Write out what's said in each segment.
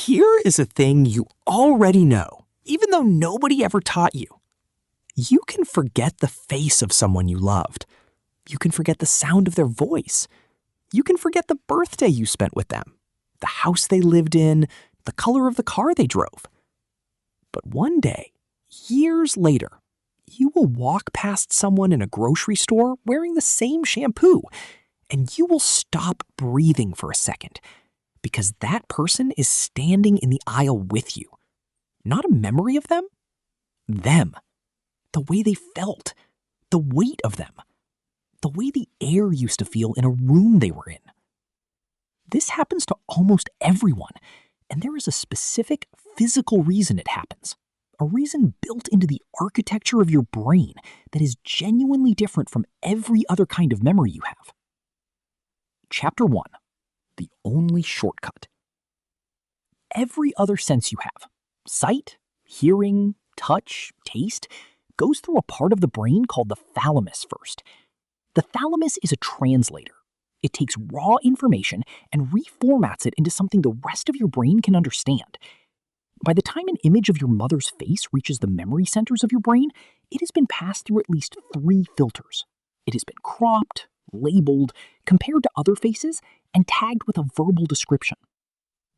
Here is a thing you already know, even though nobody ever taught you. You can forget the face of someone you loved. You can forget the sound of their voice. You can forget the birthday you spent with them, the house they lived in, the color of the car they drove. But one day, years later, you will walk past someone in a grocery store wearing the same shampoo, and you will stop breathing for a second because that person is standing in the aisle with you. Not a memory of them, the way they felt, the weight of them, the way the air used to feel in a room they were in. This happens to almost everyone, and there is a specific physical reason it happens. A reason built into the architecture of your brain that is genuinely different from every other kind of memory you have. Chapter 1. The only shortcut. Every other sense you have, sight, hearing, touch, taste, goes through a part of the brain called the thalamus first. The thalamus is a translator. It takes raw information and reformats it into something the rest of your brain can understand. By the time an image of your mother's face reaches the memory centers of your brain, it has been passed through at least 3 filters. It has been cropped, labeled, compared to other faces, and tagged with a verbal description.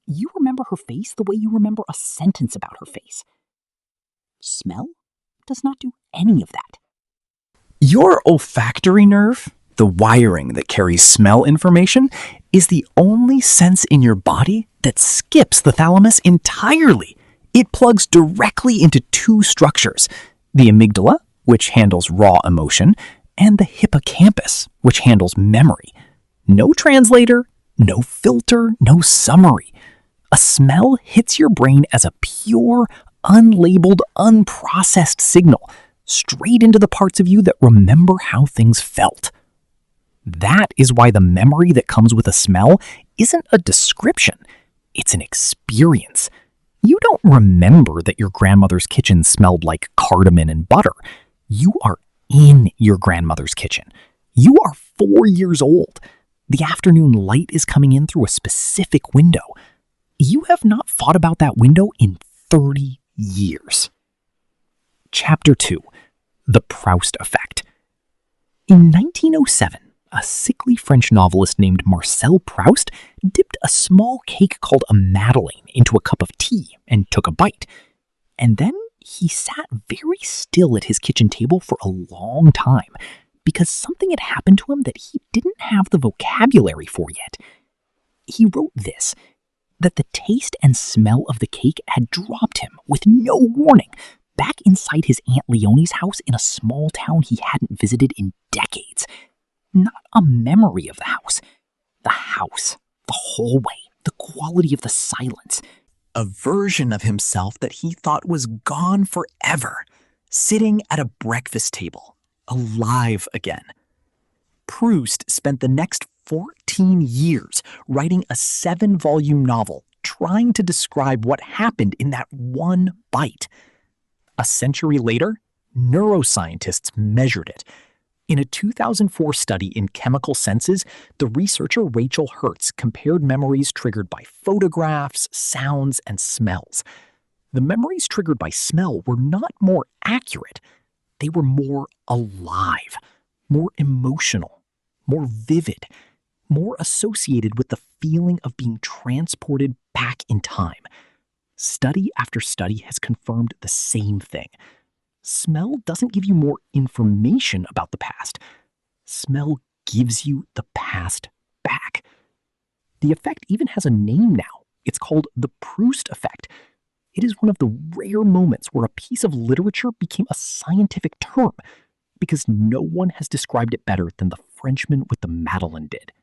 You remember her face the way you remember a sentence about her face. Smell does not do any of that. Your olfactory nerve, the wiring that carries smell information, is the only sense in your body that skips the thalamus entirely. It plugs directly into 2 structures, the amygdala, which handles raw emotion, and the hippocampus, which handles memory. No translator, no filter, no summary. A smell hits your brain as a pure, unlabeled, unprocessed signal, straight into the parts of you that remember how things felt. That is why the memory that comes with a smell isn't a description, it's an experience. You don't remember that your grandmother's kitchen smelled like cardamom and butter. You are in your grandmother's kitchen. You are 4 years old. The afternoon light is coming in through a specific window. You have not thought about that window in 30 years. Chapter 2. The Proust Effect. In 1907, a sickly French novelist named Marcel Proust dipped a small cake called a madeleine into a cup of tea and took a bite. And then he sat very still at his kitchen table for a long time because something had happened to him that he didn't have the vocabulary for yet. He wrote this, that the taste and smell of the cake had dropped him with no warning back inside his Aunt Leonie's house in a small town he hadn't visited in decades. Not a memory of the house, the hallway, the quality of the silence. A version of himself that he thought was gone forever, sitting at a breakfast table, alive again. Proust spent the next 14 years writing a 7-volume novel trying to describe what happened in that one bite. A century later, neuroscientists measured it. In a 2004 study in Chemical Senses, the researcher Rachel Hertz compared memories triggered by photographs, sounds, and smells. The memories triggered by smell were not more accurate. They were more alive, more emotional, more vivid, more associated with the feeling of being transported back in time. Study after study has confirmed the same thing. Smell doesn't give you more information about the past. Smell gives you the past back. The effect even has a name now. It's called the Proust Effect. It is one of the rare moments where a piece of literature became a scientific term, because no one has described it better than the Frenchman with the Madeleine did.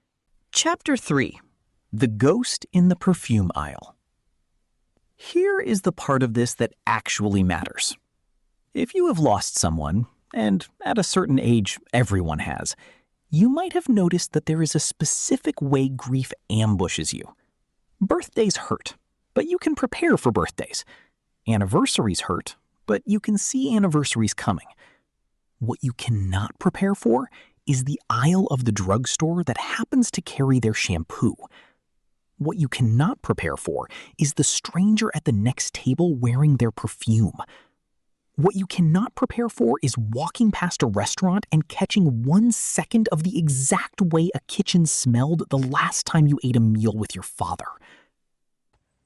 Chapter 3. The Ghost in the Perfume Aisle. Here is the part of this that actually matters. If you have lost someone, and at a certain age everyone has, you might have noticed that there is a specific way grief ambushes you. Birthdays hurt, but you can prepare for birthdays. Anniversaries hurt, but you can see anniversaries coming. What you cannot prepare for is the aisle of the drugstore that happens to carry their shampoo. What you cannot prepare for is the stranger at the next table wearing their perfume. What you cannot prepare for is walking past a restaurant and catching 1 second of the exact way a kitchen smelled the last time you ate a meal with your father.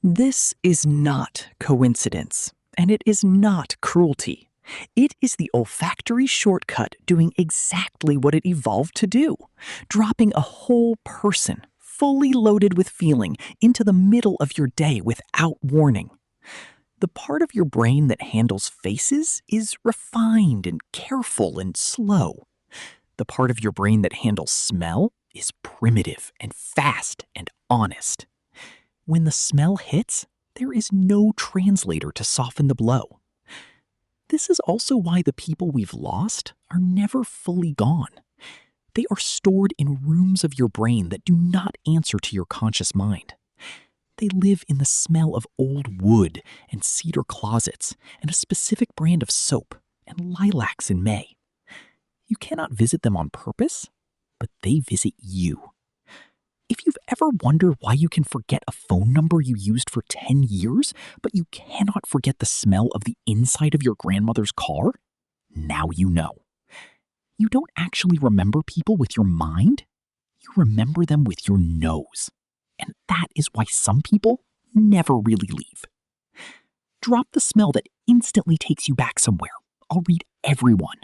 This is not coincidence, and it is not cruelty. It is the olfactory shortcut doing exactly what it evolved to do, dropping a whole person, fully loaded with feeling, into the middle of your day without warning. The part of your brain that handles faces is refined and careful and slow. The part of your brain that handles smell is primitive and fast and honest. When the smell hits, there is no translator to soften the blow. This is also why the people we've lost are never fully gone. They are stored in rooms of your brain that do not answer to your conscious mind. They live in the smell of old wood and cedar closets and a specific brand of soap and lilacs in May. You cannot visit them on purpose, but they visit you. If you've ever wondered why you can forget a phone number you used for 10 years, but you cannot forget the smell of the inside of your grandmother's car, now you know. You don't actually remember people with your mind. You remember them with your nose. And that is why some people never really leave. Drop the smell that instantly takes you back somewhere. I'll read every one.